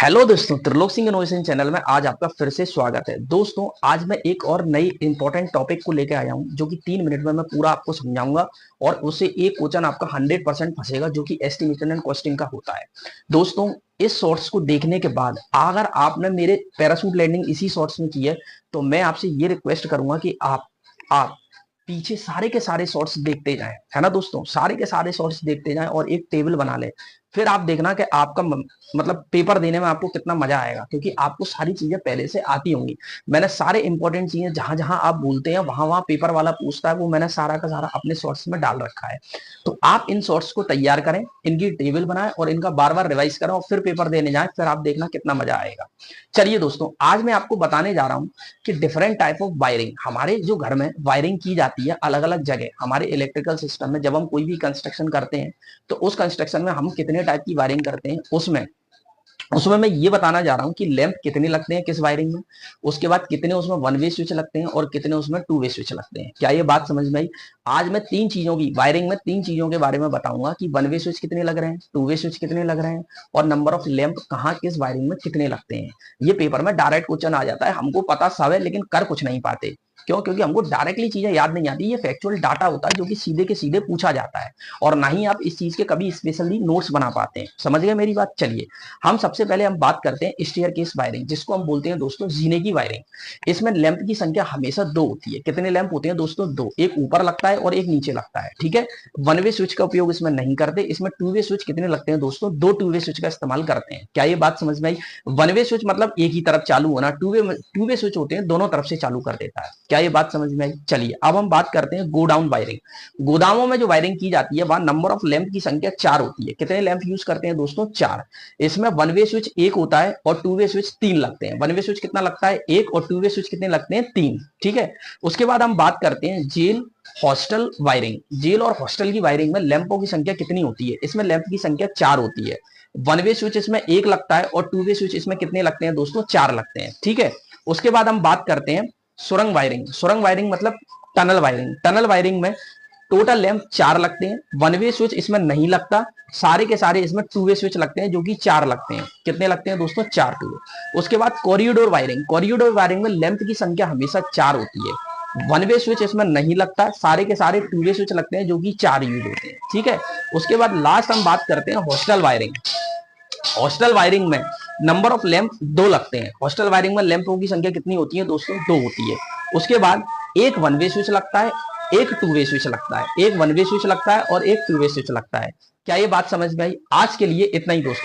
Hello दोस्तों, Trilok Singh innovation channel में आज आपका फिर से स्वागत है। दोस्तों, आज मैं एक और नई इंपॉर्टेंट टॉपिक को लेकर आया हूं जो कि 3 मिनट में मैं पूरा आपको समझाऊंगा और उससे एक क्वेश्चन आपका 100% फंसेगा जो कि एस्टिमेशन एंड कॉस्टिंग का होता है। दोस्तों, इस शॉर्ट्स को देखने के बाद अगर आपने मेरे पैराशूट लैंडिंग इसी शॉर्ट्स में की है तो मैं आपसे ये रिक्वेस्ट करूंगा कि आप पीछे सारे के सारे शॉर्ट्स देखते जाएं, है ना दोस्तों। सारे के सारे शॉर्ट्स देखते जाएं और एक टेबल बना लें। फिर आप देखना कि आपका मतलब पेपर देने में आपको कितना मजा आएगा, क्योंकि आपको सारी चीजें पहले से आती होंगी। मैंने सारे इंपॉर्टेंट चीजें जहां जहां आप बोलते हैं वहां वहां पेपर वाला पूछता है, वो मैंने सारा का सारा अपने शॉर्ट्स में डाल रखा है। तो आप इन शॉर्ट्स को तैयार करें, इनकी टेबल बनाएं और इनका बार बार रिवाइज करें और फिर पेपर देने जाएं। फिर आप देखना कितना मजा आएगा। चलिए दोस्तों, आज मैं आपको बताने जा रहा हूं कि डिफरेंट टाइप ऑफ वायरिंग हमारे जो घर में वायरिंग की जाती है अलग अलग जगह हमारे इलेक्ट्रिकल सिस्टम में। जब हम कोई भी कंस्ट्रक्शन करते हैं तो उस कंस्ट्रक्शन में हम कितने टाइप की वायरिंग करते हैं, उसमें उसमें मैं ये बताना जा रहा हूं कि लैंप कितने लगते हैं किस वायरिंग में। उसके बाद कितने उसमें वन वे स्विच लगते हैं और कितने उसमें टू वे स्विच लगते हैं। क्या ये बात समझ में आई? आज मैं तीन चीजों की वायरिंग में तीन चीजों के बारे में बताऊंगा कि वन वे स्विच कितने लग रहे हैं, टू वे स्विच कितने लग रहे हैं और नंबर ऑफ लैंप कहाँ किस वायरिंग में कितने लगते हैं। ये पेपर में डायरेक्ट क्वेश्चन आ जाता है। हमको पता सब है लेकिन कर कुछ नहीं पाते। क्यों? क्योंकि हमको डायरेक्टली चीजें याद नहीं आती। ये फैक्चुअल डाटा होता है जो कि सीधे के सीधे पूछा जाता है और ना ही आप इस चीज के कभी स्पेशली नोट्स बना पाते हैं। समझ गए मेरी बात? चलिए, हम सबसे पहले हम बात करते हैं स्टेयरकेस वायरिंग, जिसको हम बोलते हैं दोस्तों जीने की वायरिंग। इसमें लैंप की संख्या हमेशा दो होती है। कितने लैंप होते हैं दोस्तों? दो। एक ऊपर लगता है और एक नीचे लगता है, ठीक है। वन वे स्विच का उपयोग इसमें नहीं करते। इसमें टू वे स्विच कितने लगते हैं दोस्तों? दो टू वे स्विच का इस्तेमाल करते हैं। क्या ये बात समझ में आई? वन वे स्विच मतलब एक ही तरफ चालू होना, टू वे स्विच होते हैं दोनों तरफ से चालू कर देता है। क्या ये बात समझ में आई? चलिए, अब हम बात करते हैं गोडाउन वायरिंग। गोदामों में जो वायरिंग की जाती है वहां नंबर ऑफ लैंप की संख्या 4 होती है। कितने लैंप यूज करते हैं दोस्तों? 4। इसमें वन वे स्विच एक होता है और टू वे स्विच 3 लगते हैं। वन वे स्विच कितना लगता है? एक। और टू वे स्विच कितने लगते हैं? 3। ठीक है। उसके बाद हम बात करते हैं जेल हॉस्टल वायरिंग। जेल और हॉस्टल की वायरिंग में लैंपों की संख्या कितनी होती है? इसमें लैंप की संख्या 4 होती है। वन वे स्विच इसमें एक लगता है और टू वे स्विच इसमें कितने लगते हैं दोस्तों? 4 लगते हैं। ठीक है। उसके बाद हम बात करते हैं सुरंग वायरिंग। सुरंग वायरिंग मतलब टनल वायरिंग। टनल वायरिंग में टोटल लैंप 4 लगते हैं। वन वे स्विच इसमें नहीं लगता। सारे के सारे इसमें टू वे स्विच लगते हैं जो कि 4 लगते हैं। कितने लगते हैं दोस्तों? 4 टू वे। उसके बाद कॉरिडोर वायरिंग। कॉरिडोर वायरिंग में लैंप की संख्या हमेशा 4 होती है। वन वे स्विच इसमें नहीं लगता। सारे के सारे टू वे स्विच लगते हैं जो कि 4 यूज होते हैं। ठीक है। उसके बाद लास्ट हम बात करते हैं हॉस्टल वायरिंग। हॉस्टल वायरिंग में नंबर ऑफ लैंप 2 लगते हैं। हॉस्टल वायरिंग में लैंपों की संख्या कितनी होती है दोस्तों? 2 होती है। उसके बाद एक वन वे स्विच लगता है, एक टू वे स्विच लगता है। एक वन वे स्विच लगता है और एक टू वे स्विच लगता है। क्या ये बात समझ में आई? आज के लिए इतना ही दोस्तों।